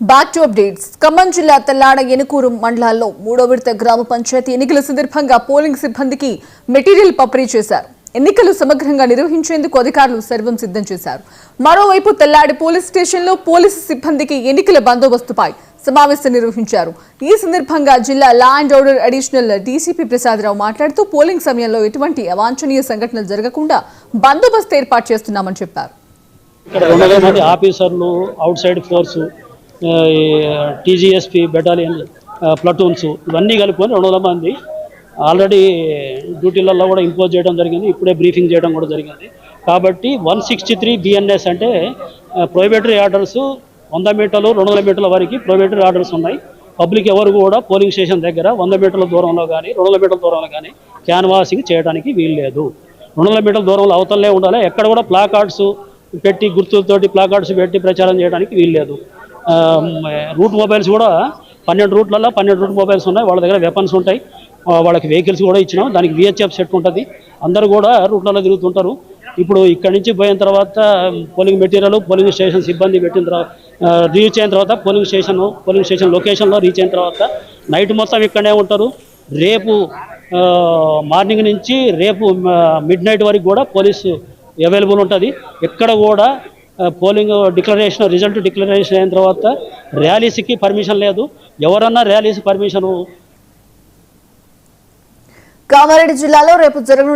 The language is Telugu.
Back to updates. ఖమ్మం జిల్లా తెల్లాడ ఎనుకూరు మండలాల్లో 3వ విడత గ్రామ పంచాయతీ ఎన్నికల సందర్భంగా పోలింగ్ సిబ్బందికి మెటీరియల్ పంపిణీ చేశారు. ఎన్నికలు సమగ్రంగా నిర్వహించేందుకు అధికారులు సర్వం సిద్ధం చేశారు. మరోవైపు తెల్లాడి పోలీస్ స్టేషన్లో పోలీసు సిబ్బందికి ఎన్నికల బందోబస్తుపై సమావేశం నిర్వహించారు. ఈ సందర్భంగా జిల్లా law and order additional DCP Prasadarao మాట్లాడుతూ పోలింగ్ సమయంలో ఎటువంటి అవాంఛనీయ సంఘటనలు జరగకుండా బందోబస్తు ఏర్పాటు చేస్తున్నామని చెప్పారు. టీజీఎస్పీ బెటాలియన్ ప్లటూన్స్ ఇవన్నీ కలుపుకొని 200 మంది ఆల్రెడీ డ్యూటీలలో కూడా ఇంపోజ్ చేయడం జరిగింది. ఇప్పుడే బ్రీఫింగ్ చేయడం కూడా జరిగింది. కాబట్టి 163 బిఎన్ఎస్ అంటే ప్రొహిబిటరీ ఆర్డర్స్ 100 మీటర్లు 200 మీటర్ల వరకు ప్రొహిబిటరీ ఆర్డర్స్ ఉన్నాయి. పబ్లిక్ ఎవరు కూడా పోలింగ్ స్టేషన్ దగ్గర 100 మీటర్ల దూరంలో కానీ 200 మీటర్ల దూరంలో కానీ క్యాన్వాసింగ్ చేయడానికి వీల్లేదు. 200 మీటర్ల దూరంలో అవతలనే ఉండాలి. ఎక్కడ కూడా ప్లాకార్డ్స్ పెట్టి గుర్తులతోటి ప్లాకార్డ్స్ పెట్టి ప్రచారం చేయడానికి వీల్లేదు. రూట్ మొబైల్స్ కూడా 12 రూట్లలో 12 రూట్ మొబైల్స్ ఉన్నాయి. వాళ్ళ దగ్గర వెపన్స్ ఉంటాయి. వాళ్ళకి వెహికల్స్ కూడా ఇచ్చినాం. దానికి విహెచ్ఎఫ్ సెట్ ఉంటుంది. అందరూ కూడా రూట్లలో తిరుగుతుంటారు. ఇప్పుడు ఇక్కడి నుంచి పోయిన తర్వాత పోలింగ్ మెటీరియల్ పోలింగ్ స్టేషన్ సిబ్బంది పెట్టిన తర్వాత రీచ్ అయిన తర్వాత పోలింగ్ స్టేషన్ లొకేషన్లో రీచ్ అయిన తర్వాత నైట్ మొత్తం ఇక్కడనే ఉంటారు. రేపు మార్నింగ్ నుంచి రేపు మిడ్ నైట్ వరకు కూడా పోలీసు అవైలబుల్ ఉంటుంది. ఎక్కడ కూడా పోలింగ్ రిజల్ట్ డిక్లరేషన్ అయిన తర్వాత ర్యాలీస్కి పర్మిషన్ లేదు. ఎవరన్నా ర్యాలీస్ పర్మిషన్. కామారెడ్డి జిల్లాలో రేపు జరగనున్న